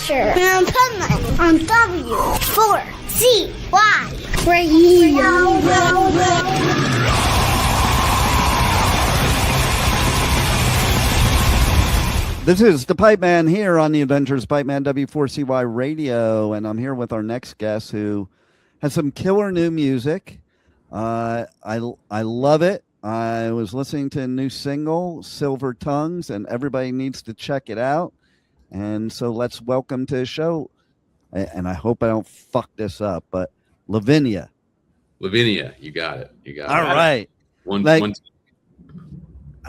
Asher and Penland on W4CY Radio. This is the Pipe Man here on the Adventures Pipe Man W4CY Radio, and I'm here with our next guest who has some killer new music. I love it. I was listening to a new single, Silver Tongues, and everybody needs to check it out. And so let's welcome to the show, and I hope I don't fuck this up, but Levinia. Levinia, you got it. You got it. All right. One.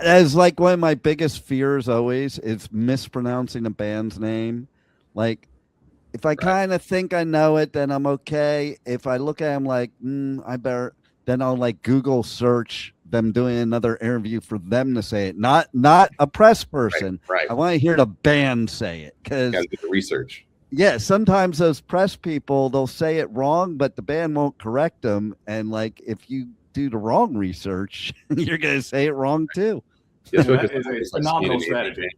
As like one of my biggest fears always is mispronouncing a band's name. Like, if I kind of think I know it, then I'm okay. If I look at them like, I better, then I'll like Google search them doing another interview for them to say it. Not a press person. Right. I want to hear the band say it because gotta get the research. Yeah, sometimes those press people, they'll say it wrong, but the band won't correct them. And like, if you do the wrong research, you're going to say it wrong too. That is a phenomenal strategy.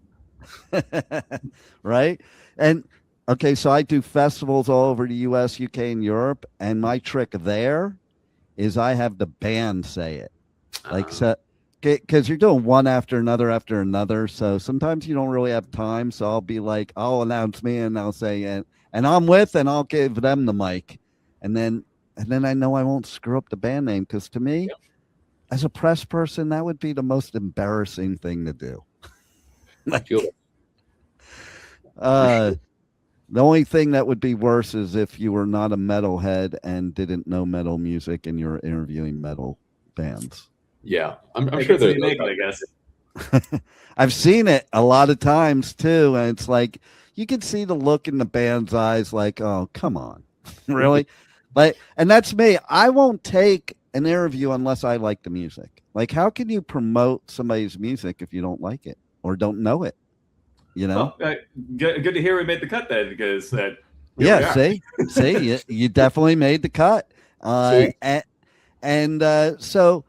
Right? And okay, so I do festivals all over the US, UK, and Europe, and my trick there is I have the band say it. Like, so, because you're doing one after another, so sometimes you don't really have time. So I'll be like, I'll announce me and I'll say and I'm with, and I'll give them the mic, and then I know I won't screw up the band name, because to me, as a press person, that would be the most embarrassing thing to do. Like, the only thing that would be worse is if you were not a metalhead and didn't know metal music and you're interviewing metal bands. Yeah, I'm sure they're unique, I guess. I've seen it a lot of times too, and it's like you can see the look in the band's eyes, like, "Oh, come on, really?" Like, and that's me. I won't take an interview unless I like the music. Like, how can you promote somebody's music if you don't like it or don't know it? You know. Well, good to hear we made the cut then, because see, you definitely made the cut. So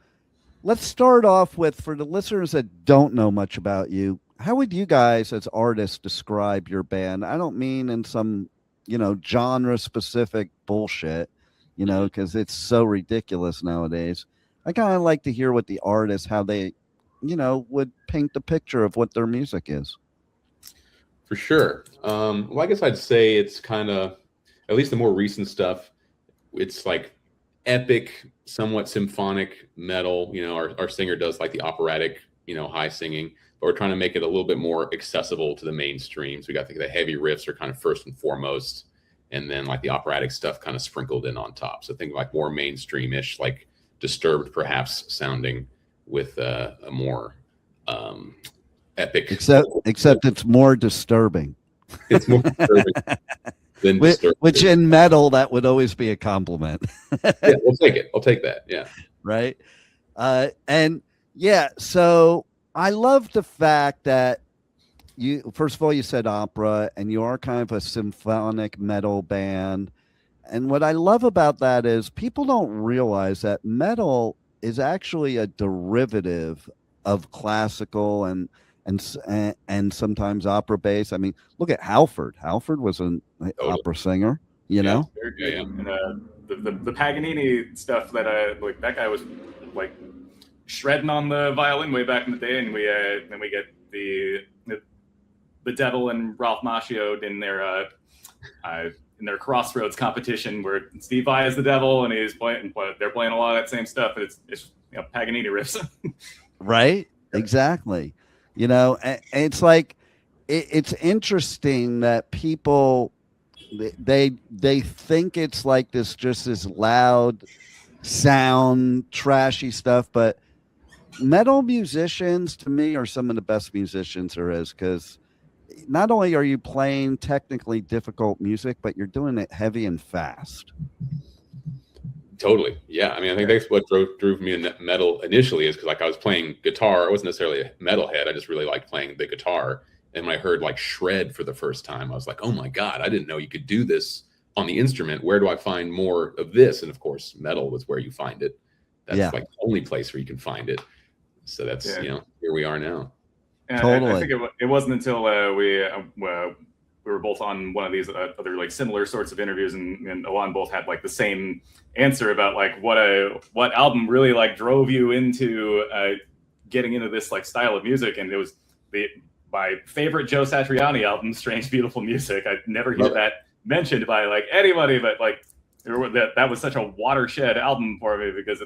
let's start off with, for the listeners that don't know much about you, how would you guys as artists describe your band? I don't mean in some, genre specific bullshit, because it's so ridiculous nowadays. I kind of like to hear what the artists, how they, would paint the picture of what their music is. For sure. Well, I guess I'd say it's kind of, at least the more recent stuff, it's like epic, somewhat symphonic metal. Our singer does like the operatic, high singing, but we're trying to make it a little bit more accessible to the mainstream. So we got the heavy riffs are kind of first and foremost, and then like the operatic stuff kind of sprinkled in on top. So think like more mainstream-ish, like Disturbed perhaps sounding with a more epic. Except it's more disturbing. It's more disturbing than disturbing. Which in metal, that would always be a compliment. Yeah, we'll take it. I'll take that. Yeah. Right. So I love the fact that first of all, you said opera, and you are kind of a symphonic metal band. And what I love about that is people don't realize that metal is actually a derivative of classical and sometimes opera bass. I mean, look at Halford. Halford was an opera singer, you know? Yeah. And the Paganini stuff that that guy was like shredding on the violin way back in the day, and then we get the Devil and Ralph Macchio in their Crossroads competition, where Steve Vai is the Devil and they're playing a lot of that same stuff, but it's Paganini riffs. Right? Exactly. And it's like it's interesting that people they think it's like this loud sound, trashy stuff, but metal musicians to me are some of the best musicians there is, because not only are you playing technically difficult music, but you're doing it heavy and fast. Totally. Yeah. I mean, I think that's what drove me in metal initially, is because I was playing guitar. I wasn't necessarily a metalhead. I just really liked playing the guitar. And when I heard shred for the first time, I was like, oh my God, I didn't know you could do this on the instrument. Where do I find more of this? And of course, metal was where you find it. That's the only place where you can find it. So that's, here we are now. And totally. I think it wasn't until we were both on one of these other like similar sorts of interviews, and Alon both had like the same answer about like what album really like drove you into getting into this like style of music, and it was my favorite Joe Satriani album, Strange Beautiful Music. I never hear that mentioned by like anybody, but like that was such a watershed album for me because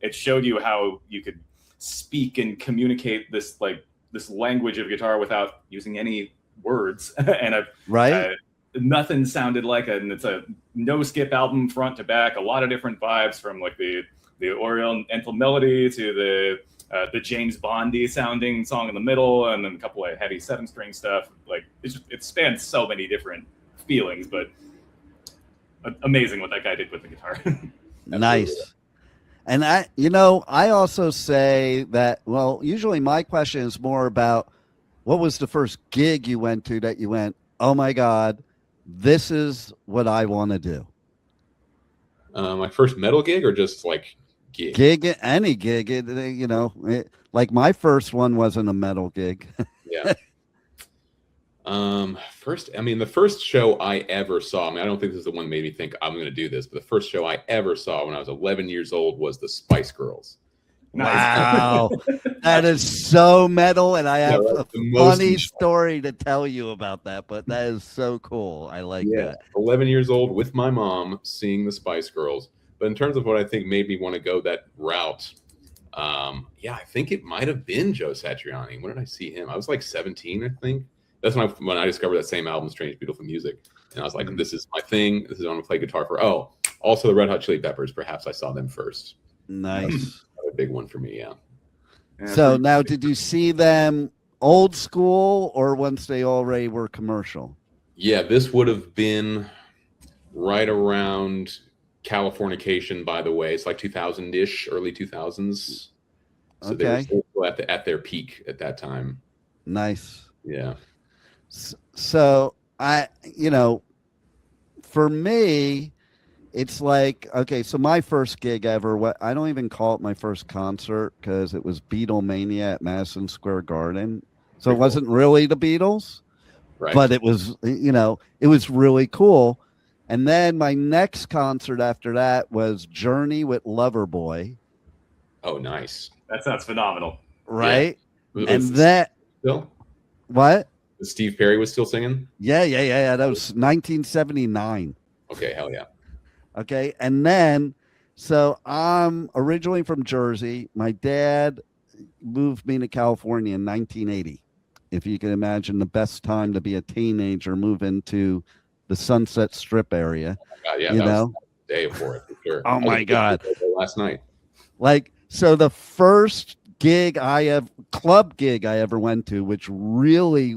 it showed you how you could speak and communicate this language of guitar without using any words. And nothing sounded like it. And it's a no skip album front to back, a lot of different vibes from like the Oriental melody to the James Bondy sounding song in the middle, and then a couple of heavy 7-string stuff. Like it spans so many different feelings, but amazing what that guy did with the guitar. Nice. And I also say that, well, usually my question is more about what was the first gig you went to that you went, oh my God, this is what I want to do. My first metal gig or just like gig? Any gig, like my first one wasn't a metal gig. Yeah. The first show I ever saw, I don't think this is the one that made me think I'm going to do this, but the first show I ever saw when I was 11 years old was the Spice Girls. Wow. That is so metal, and I have a funny story to tell you about that, but that is so cool. I like that. 11 years old with my mom seeing the Spice Girls. But in terms of what I think made me want to go that route, I think it might have been Joe Satriani. When did I see him? I was like 17, I think. That's when I discovered that same album, Strange Beautiful Music. And I was like, this is my thing. This is what I'm going to play guitar for. Oh, also the Red Hot Chili Peppers. Perhaps I saw them first. Nice. A big one for me, yeah. So now, did you see them old school or once they already were commercial? Yeah, this would have been right around Californication, by the way. It's like 2000-ish, early 2000s. So they were still at their peak at that time. Nice. Yeah. So for me, it's like, okay, so my first gig ever, I don't even call it my first concert because it was Beatlemania at Madison Square Garden. So it wasn't really the Beatles, but it was, it was really cool. And then my next concert after that was Journey with Loverboy. Oh, nice. That sounds phenomenal. Right? Yeah. And that... Still? What? Steve Perry was still singing? Yeah. That was 1979. Okay, hell yeah. Okay, and then, so I'm originally from Jersey. My dad moved me to California in 1980. If you can imagine the best time to be a teenager, move into the Sunset Strip area. Oh my God, yeah, that was the day for it, for sure. Oh my God. Last night. So the first club gig I ever went to, which really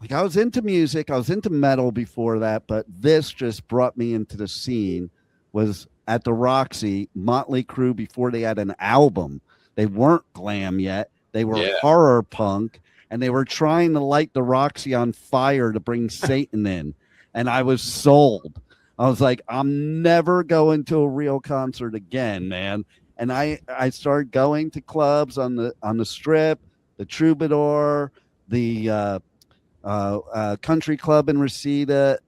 I was into music, I was into metal before that, but this just brought me into the scene, was at the Roxy, Motley Crue, before they had an album. They weren't glam yet. They were horror punk, and they were trying to light the Roxy on fire to bring Satan in. And I was sold. I was like, I'm never going to a real concert again, man. And I started going to clubs on the Strip, the Troubadour, the Country Club in Reseda,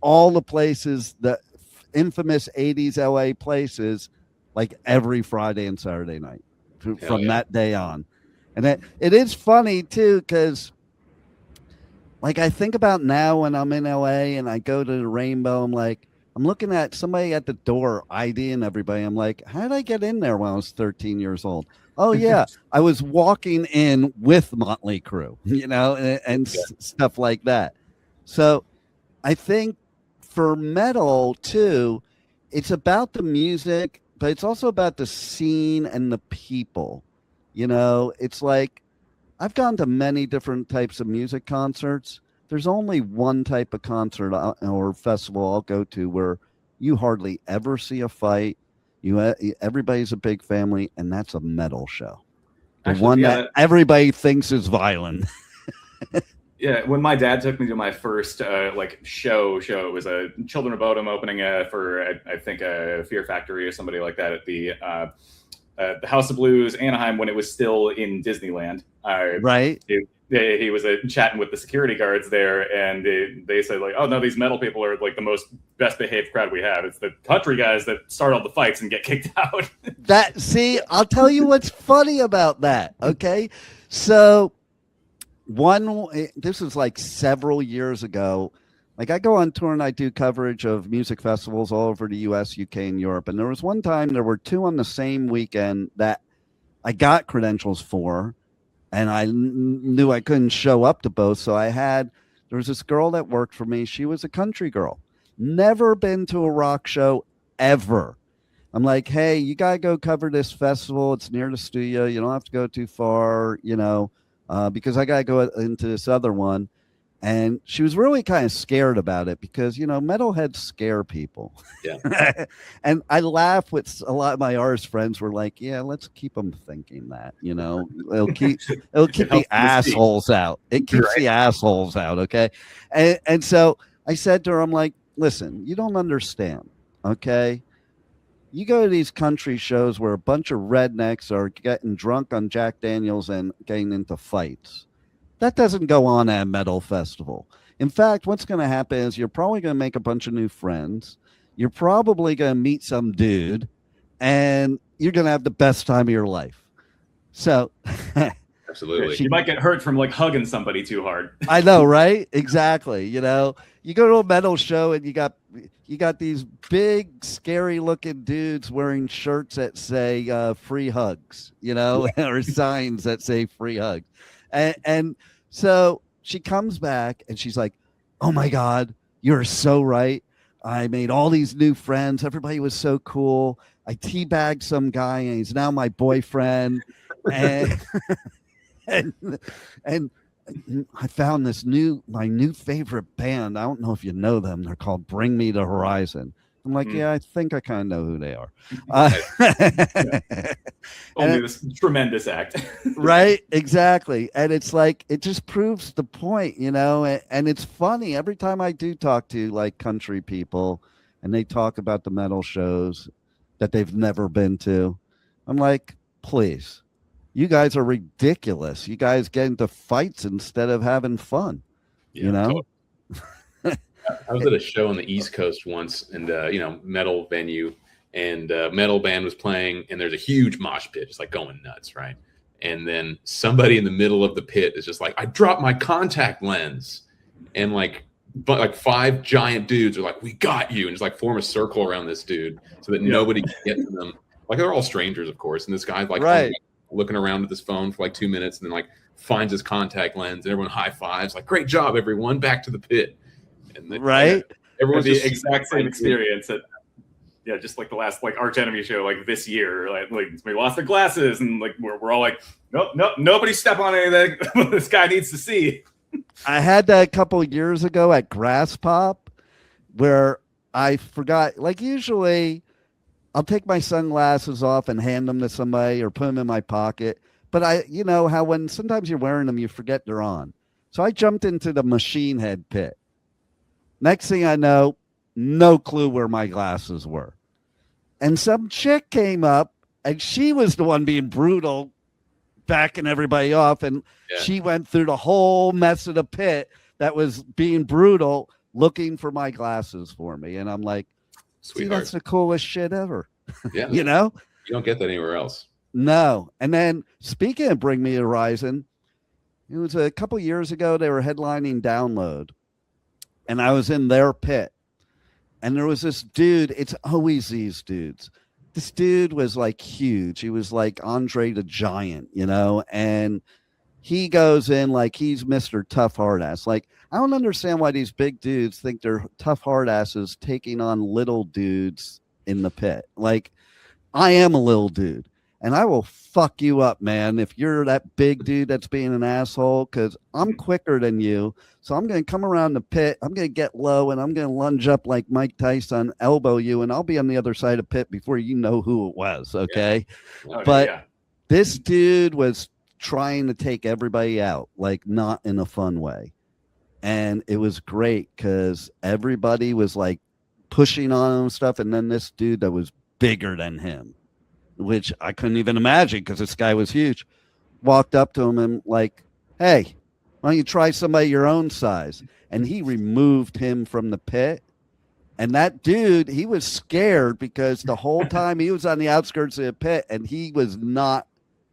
all the places, the infamous 80s LA places, like every Friday and Saturday night from that day on. And it is funny too, because I think about now when I'm in LA and I go to the Rainbow, I'm looking at somebody at the door IDing everybody. I'm like, how did I get in there when I was 13 years old? Oh, yeah. I was walking in with Motley Crue, and stuff like that. So I think for metal, too, it's about the music, but it's also about the scene and the people. It's like I've gone to many different types of music concerts. There's only one type of concert or festival I'll go to where you hardly ever see a fight. Everybody's a big family, and that's a metal show. That everybody thinks is violent. Yeah, when my dad took me to my first show, it was a Children of Bodom opening for I think Fear Factory or somebody like that at the House of Blues Anaheim when it was still in Disneyland. Right. he was chatting with the security guards there, and they said like, oh no, these metal people are like the best behaved crowd we have. It's the country guys that start all the fights and get kicked out. I'll tell you what's funny about that. Okay, so this was like several years ago. Like I go on tour and I do coverage of music festivals all over the US, UK, and Europe. And there was one time there were two on the same weekend that I got credentials for, and I knew I couldn't show up to both. So there was this girl that worked for me. She was a country girl, never been to a rock show ever. I'm like, hey, you got to go cover this festival. It's near the studio. You don't have to go too far, because I got to go into this other one. And she was really kind of scared about it because, metalheads scare people. Yeah. And I laugh with a lot of my artist friends were like, yeah, let's keep them thinking that, it'll keep the assholes out. It keeps the assholes out. Okay. And so I said to her, I'm like, listen, you don't understand. Okay. You go to these country shows where a bunch of rednecks are getting drunk on Jack Daniels and getting into fights. That doesn't go on at a metal festival. In fact, what's going to happen is you're probably going to make a bunch of new friends. You're probably going to meet some dude, and you're going to have the best time of your life. So, absolutely, you might get hurt from like hugging somebody too hard. I know, right? Exactly. You go to a metal show and you got these big, scary-looking dudes wearing shirts that say "free hugs," or signs that say "free hugs." And so she comes back and she's like, oh my God, you're so right. I made all these new friends. Everybody was so cool. I teabagged some guy and he's now my boyfriend. And, and I found my new favorite band. I don't know if you know them. They're called Bring Me the Horizon. I'm like, yeah, I think I kind of know who they are. Only this tremendous act. Right, exactly. And it's like, it just proves the point, and it's funny every time I do talk to like country people and they talk about the metal shows that they've never been to. I'm like, please, you guys are ridiculous. You guys get into fights instead of having fun, Totally. I was at a show on the East Coast once, and metal venue, and metal band was playing, and there's a huge mosh pit, just like going nuts, right? And then somebody in the middle of the pit is just like, I dropped my contact lens, and like 5 giant dudes are like, we got you, and just like form a circle around this dude so that nobody can get to them. Like they're all strangers, of course, and this guy's like looking around at his phone for like 2 minutes, and then like finds his contact lens, and everyone high fives, like, great job, everyone, back to the pit. Right, everyone's the exact same experience at just like the last like Arch Enemy show like this year, like we lost their glasses and like we're all like, nope, nobody step on anything. This guy needs to see. I had that a couple of years ago at Grass Pop where I forgot, like usually I'll take my sunglasses off and hand them to somebody or put them in my pocket, but how when sometimes you're wearing them you forget they're on, so I jumped into the Machine Head pit. Next thing I know, no clue where my glasses were. And some chick came up, and she was the one being brutal, backing everybody off. And she went through the whole mess of the pit that was being brutal, looking for my glasses for me. And I'm like, see, that's the coolest shit ever. Yeah. You don't get that anywhere else. No. And then speaking of Bring Me the Horizon, it was a couple years ago, they were headlining Download. And I was in their pit, and there was this dude. It's always these dudes. This dude was like huge. He was like Andre the Giant, and he goes in like he's Mr. Tough Hard Ass. Like, I don't understand why these big dudes think they're tough hard asses taking on little dudes in the pit. Like, I am a little dude. And I will fuck you up, man, if you're that big dude that's being an asshole, because I'm quicker than you. So I'm going to come around the pit. I'm going to get low, and I'm going to lunge up like Mike Tyson, elbow you, and I'll be on the other side of the pit before you know who it was, okay? Yeah. But this dude was trying to take everybody out, like not in a fun way. And it was great because everybody was like pushing on him and stuff. And then this dude that was bigger than him, which I couldn't even imagine because this guy was huge, walked up to him and like, hey, Why don't you try somebody your own size? And he removed him from the pit. And that dude, he was scared because the whole time he was on the outskirts of the pit and he was not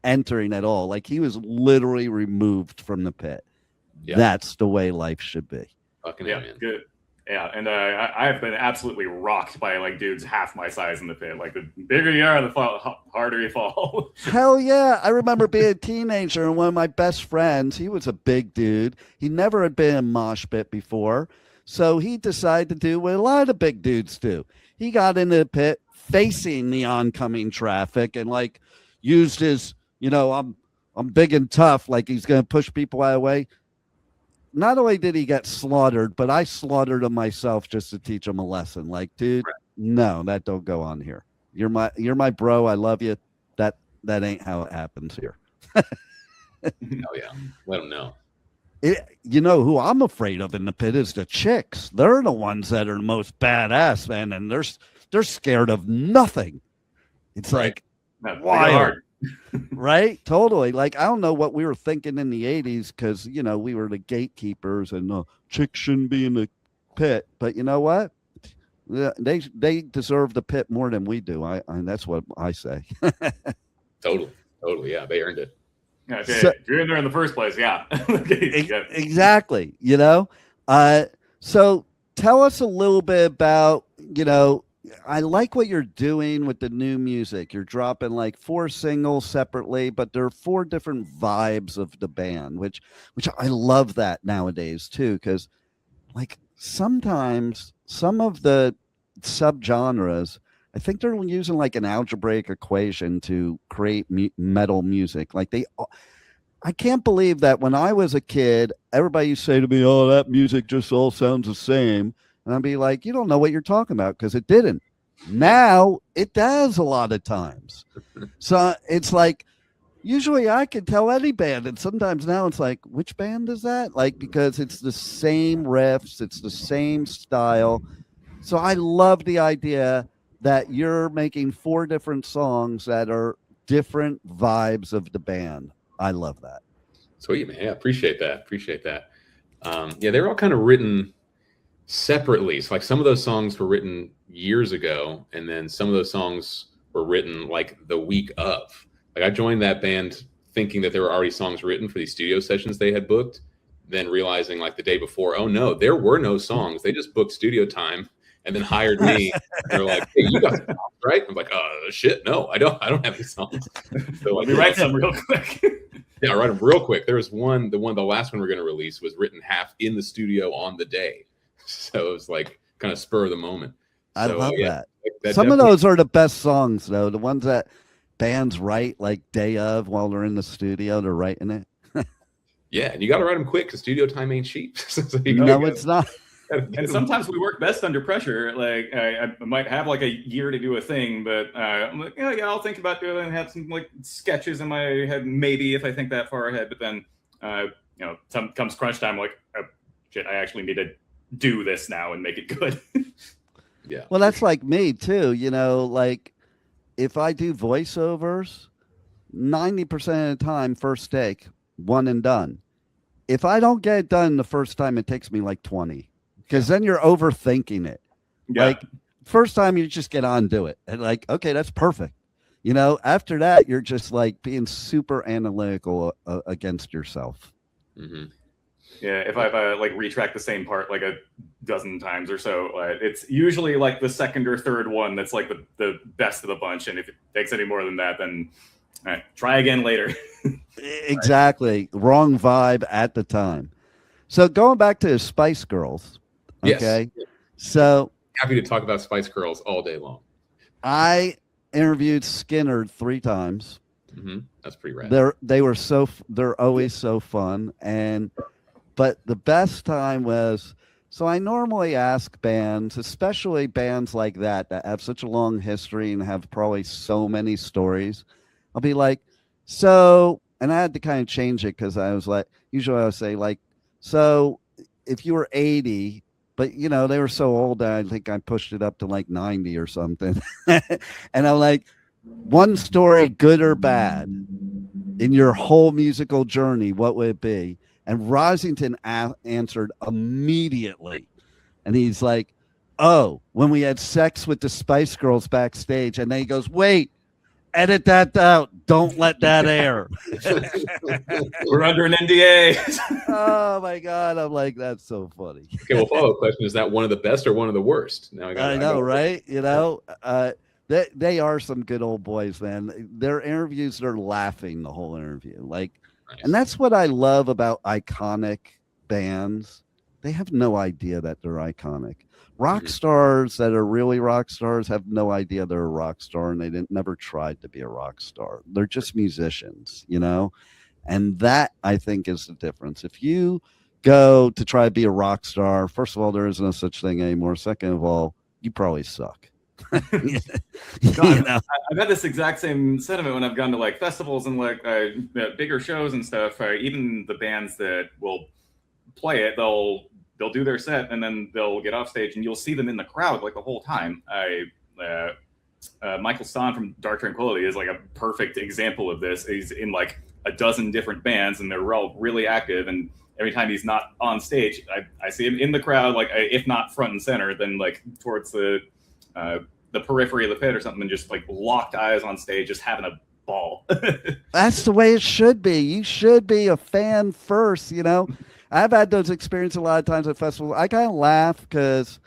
entering at all. Like he was literally removed from the pit. Yeah. That's the way life should be. Fucking yeah, man. Good. Yeah, and I have been absolutely rocked by like dudes half my size in the pit. Like the bigger you are, the harder you fall. Hell yeah! I remember being a teenager and one of my best friends. He was a big dude. He never had been in a mosh pit before, so he decided to do what a lot of big dudes do. He got into the pit facing the oncoming traffic and like used his, I'm big and tough, like he's gonna push people out of the way. Not only did he get slaughtered, but I slaughtered him myself just to teach him a lesson. Like, dude, no, that don't go on here. You're my bro. I love you. That ain't how it happens here. Oh yeah, let him know. Who I'm afraid of in the pit is the chicks. They're the ones that are the most badass, man, and they're scared of nothing. It's like wild. Right? Totally. Like, I don't know what we were thinking in the 80s because, we were the gatekeepers and chicks shouldn't be in the pit. But you know what? They deserve the pit more than we do. I that's what I say. Totally. Yeah, they earned it. Okay. So, if you're in there in the first place, yeah. Exactly. So tell us a little bit about, I like what you're doing with the new music. You're dropping like 4 singles separately, but there are 4 different vibes of the band, which I love that nowadays too, because like sometimes some of the subgenres, I think they're using like an algebraic equation to create metal music. Like I can't believe that when I was a kid, everybody used to say to me, "Oh, that music just all sounds the same." And I'd be like, you don't know what you're talking about because it didn't. Now it does a lot of times. So it's like, usually I can tell any band. And sometimes now it's like, which band is that? Like, because it's the same riffs, it's the same style. So I love the idea that you're making 4 different songs that are different vibes of the band. I love that. Sweet, man. Yeah, appreciate that. Yeah, they're all kind of written separately. So like some of those songs were written years ago, and then some of those songs were written like the week of. Like I joined that band thinking that there were already songs written for these studio sessions they had booked, then realizing like the day before, oh no, there were no songs. They just booked studio time and then hired me. They're like, "Hey, you got songs, right?" I'm like, shit, no, I don't have any songs." So let me write some real quick. Yeah, I'll write them real quick. There was the last one we're going to release was written half in the studio on the day. So it was like kind of spur of the moment. I love that. Some of those are the best songs, though. The ones that bands write like day of while they're in the studio, they're writing it. Yeah, and you got to write them quick because studio time ain't cheap. So it's not. And sometimes we work best under pressure. Like I might have like a year to do a thing, but I'm like, yeah, I'll think about doing it and have some like sketches in my head, maybe if I think that far ahead. But then, comes crunch time, like, oh, shit, I actually need to do this now and make it good. Yeah. Well, that's like me too. Like if I do voiceovers, 90% of the time, first take, one and done. If I don't get it done the first time, it takes me like 20. Because then you're overthinking it. Yeah. Like first time you just get on, do it. And like, okay, that's perfect. After that, you're just like being super analytical against yourself. Mm-hmm. Yeah. If I've like retracked the same part like a dozen times or so, it's usually like the second or third one that's like the best of the bunch. And if it takes any more than that, then try again later. Exactly. Wrong vibe at the time. So going back to Spice Girls. Okay. Yes. So happy to talk about Spice Girls all day long. I interviewed Skinner 3 times. Mm-hmm. That's pretty rad. They're always so fun. But the best time was, so I normally ask bands, especially bands like that have such a long history and have probably so many stories. I'll be like, so, and I had to kind of change it because I was like, usually I would say like, so if you were 80, but they were so old that I think I pushed it up to like 90 or something. And I'm like, one story, good or bad, in your whole musical journey, what would it be? And Rosington answered immediately. And he's like, oh, when we had sex with the Spice Girls backstage. And then he goes, wait, edit that out. Don't let that air. We're under an NDA. Oh, my God. I'm like, that's so funny. Okay, well, follow-up question. Is that one of the best or one of the worst? Now I know, right? You know, they are some good old boys, man. Their interviews, they're laughing the whole interview. Like, Nice. and that's what I love about iconic bands. They have no idea that they're iconic. Rock stars that are really rock stars have no idea they're a rock star, and they never tried to be a rock star. They're just musicians, you know? And that, I think, is the difference. If you go to try to be a rock star, first of all, there is no such thing anymore. Second of all, you probably suck. You know? I've had this exact same sentiment when I've gone to like festivals and like bigger shows and stuff. Even the bands that will play it, they'll do their set and then they'll get off stage and you'll see them in the crowd like the whole time. Michael Stahn from Dark Tranquillity is like a perfect example of this. He's in like a dozen different bands and they're all really active, and every time he's not on stage, I see him in the crowd, like if not front and center, then like towards the periphery of the pit or something, and just like locked eyes on stage, just having a ball. That's the way it should be. You should be a fan first, you know. I've had those experiences a lot of times at festivals. I kind of laugh because,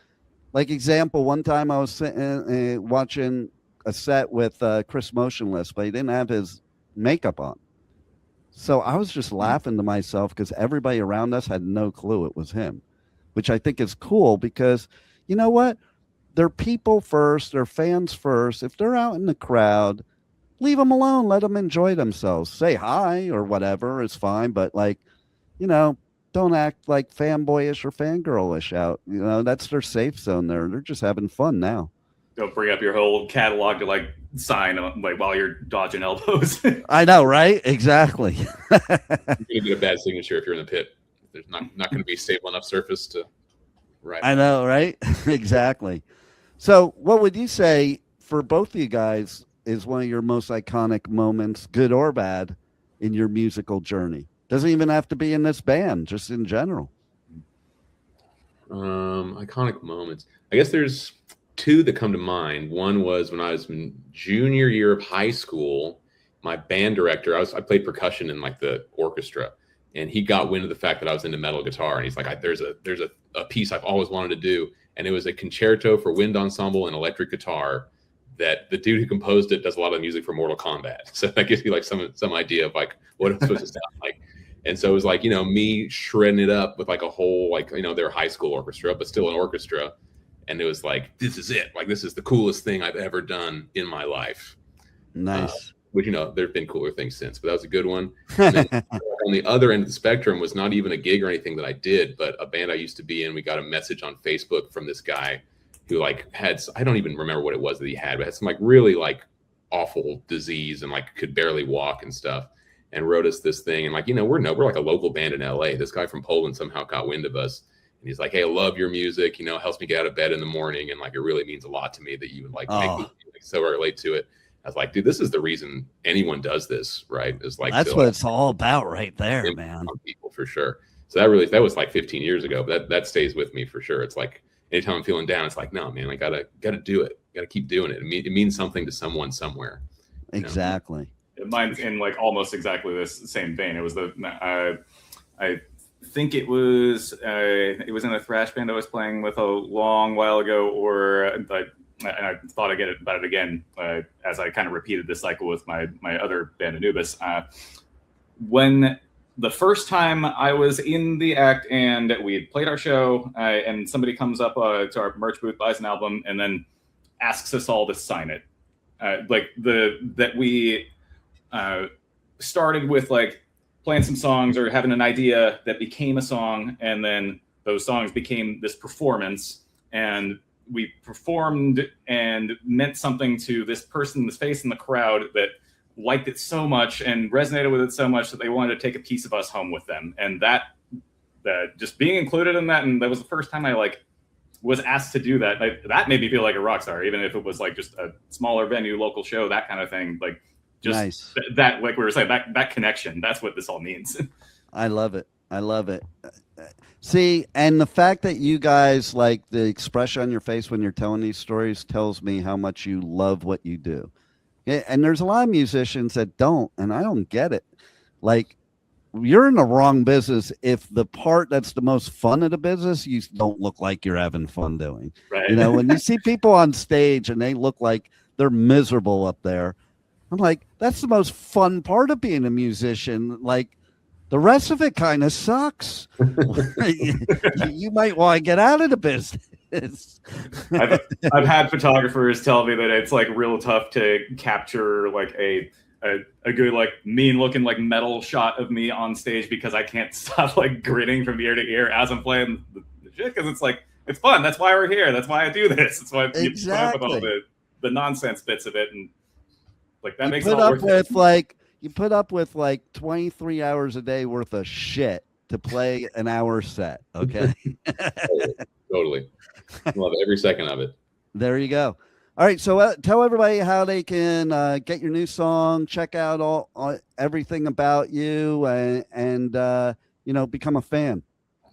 like, example, one time I was sitting watching a set with Chris Motionless, but he didn't have his makeup on. So I was just laughing to myself because everybody around us had no clue it was him, which I think is cool because, you know what? They're people first. They're fans first. If they're out in the crowd, leave them alone. Let them enjoy themselves. Say hi or whatever. It's fine. But, like, you know, don't act like fanboyish or fangirlish out. You know, that's their safe zone there. They're just having fun now. Don't bring up your whole catalog to like sign like while you're dodging elbows. I know, right? Exactly. You're gonna get a bad signature if you're in the pit. There's not going to be stable enough surface to write. I know, right? Exactly. So what would you say for both of you guys is one of your most iconic moments, good or bad, in your musical journey? Doesn't even have to be in this band, just in general. Iconic moments. I guess there's two that come to mind. One was when I was in junior year of high school. My band director, I played percussion in like the orchestra, and he got wind of the fact that I was into metal guitar, and he's like, there's a piece I've always wanted to do, and it was a concerto for wind ensemble and electric guitar that the dude who composed it does a lot of music for Mortal Kombat. So that gives you like some idea of like what it's supposed to sound like. And so it was like, you know, me shredding it up with like a whole, like, you know, their high school orchestra, but still an orchestra. And it was like, this is it. Like, this is the coolest thing I've ever done in my life. Nice. Which, you know, there've been cooler things since, but that was a good one. And then on the other end of the spectrum was not even a gig or anything that I did, but a band I used to be in. We got a message on Facebook from this guy who like had, I don't even remember what it was that he had, but had some like really like awful disease and like could barely walk and stuff, and wrote us this thing. And like, you know, we're like a local band in LA. This guy from Poland somehow got wind of us. And he's like, hey, I love your music. You know, it helps me get out of bed in the morning. And like, it really means a lot to me that you would like make me like, so relate to it. I was like, dude, this is the reason anyone does this, right? It's like, that's what it's all about right there, man. People for sure. So that was like 15 years ago, but that stays with me for sure. It's like, anytime I'm feeling down, it's like, no, man, I gotta do it. Gotta keep doing it. It means something to someone somewhere. Exactly. Know? Mine's in like almost exactly this same vein. It was I think it was in a thrash band I was playing with a long while ago, and I thought I'd get about it again as I kind of repeated this cycle with my other band Anubis. When the first time I was in the act and we had played our show, and somebody comes up to our merch booth, buys an album, and then asks us all to sign it. That we started with like playing some songs or having an idea that became a song, and then those songs became this performance, and we performed and meant something to this person, this face in the crowd that liked it so much and resonated with it so much that they wanted to take a piece of us home with them. And that just being included in that, and that was the first time I like was asked to do that. That made me feel like a rock star, even if it was like just a smaller venue, local show, that kind of thing. Like just nice. That, like we were saying, that connection, that's what this all means. I love it. I love it. See, and the fact that you guys, like, the expression on your face when you're telling these stories tells me how much you love what you do. Yeah, and there's a lot of musicians that don't, and I don't get it. Like, you're in the wrong business if the part that's the most fun of the business you don't look like you're having fun doing. Right. You know, when you see people on stage and they look like they're miserable up there, I'm like, that's the most fun part of being a musician. Like, the rest of it kind of sucks. You might want to get out of the business. I've had photographers tell me that it's like real tough to capture like a good like mean looking like metal shot of me on stage because I can't stop like grinning from ear to ear as I'm playing the shit, because it's like, it's fun. That's why we're here. That's why I do this. That's why you put up with all the nonsense bits of it, and like that makes it all worth it. You put up with like 23 hours a day worth of shit to play an hour set. Okay. Totally. Love every second of it. There you go. All right. So tell everybody how they can get your new song, check out all everything about you, and become a fan.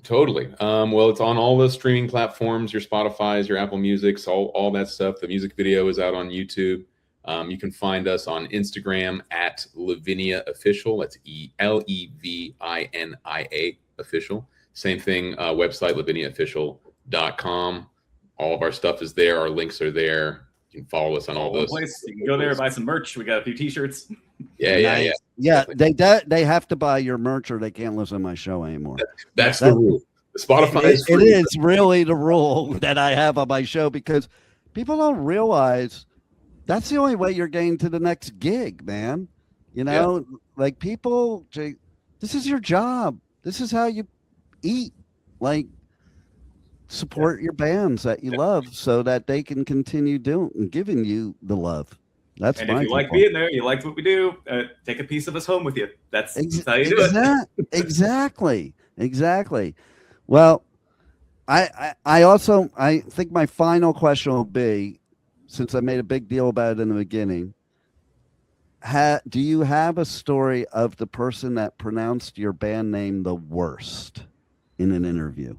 Totally. Well, it's on all the streaming platforms, your Spotify's, your Apple Music's, all that stuff. The music video is out on YouTube. You can find us on Instagram at Levinia Official. That's Levinia Official. Same thing, website, LeviniaOfficial.com. All of our stuff is there. Our links are there. You can follow us on all those. You can go there, buy some merch. We got a few T-shirts. Yeah. They have to buy your merch or they can't listen to my show anymore. That's the rule. Spotify is free. It is really the rule that I have on my show, because people don't realize that's the only way you're getting to the next gig, man. Like, people, this is your job. This is how you eat. Like, support your bands that you love so that they can continue giving you the love. That's and if you like being there, you liked what we do, take a piece of us home with you. That's how you do it. Exactly. Well, I think my final question will be, since I made a big deal about it in the beginning, do you have a story of the person that pronounced your band name the worst in an interview?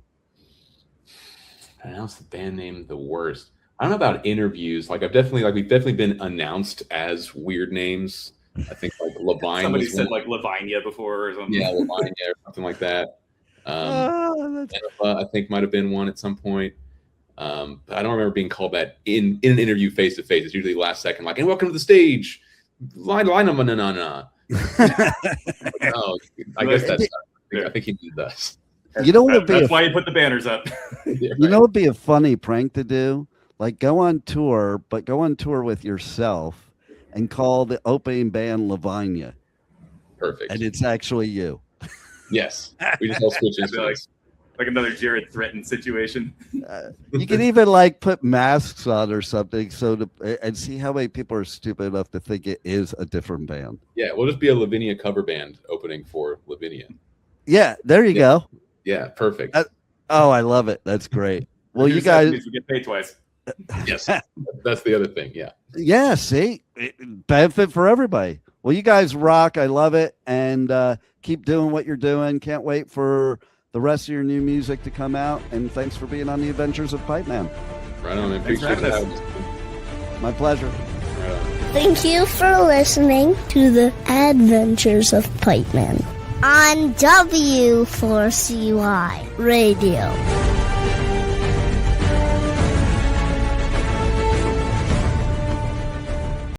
Pronounced the band name the worst. I don't know about interviews. Like, we've definitely been announced as weird names. I think like Levinia. Somebody said like Levinia before or something. Yeah, Levinia or something like that. I think might have been one at some point. I don't remember being called that in an interview face to face. It's usually last second, like, and welcome to the stage. Line I guess that's. I think he did that. That's why you put the banners up. You know, it'd be a funny prank to do. Like, go on tour with yourself and call the opening band Levinia. Perfect. And it's actually you. Yes. We just all switch instruments. Like another Jared Threaten situation. You can even like put masks on or something and see how many people are stupid enough to think it is a different band. Yeah, we'll just be a Levinia cover band opening for Levinia. Yeah, there you go. Yeah, perfect. I love it. That's great. Well, you guys, we get paid twice. Yes, that's the other thing. Yeah. Yeah. See, benefit for everybody. Well, you guys rock. I love it, and keep doing what you're doing. Can't wait for the rest of your new music to come out. And thanks for being on the Adventures of Pipe Man. Right on. I appreciate it. My pleasure. Right on. Thank you for listening to the Adventures of Pipe Man on W4CY Radio.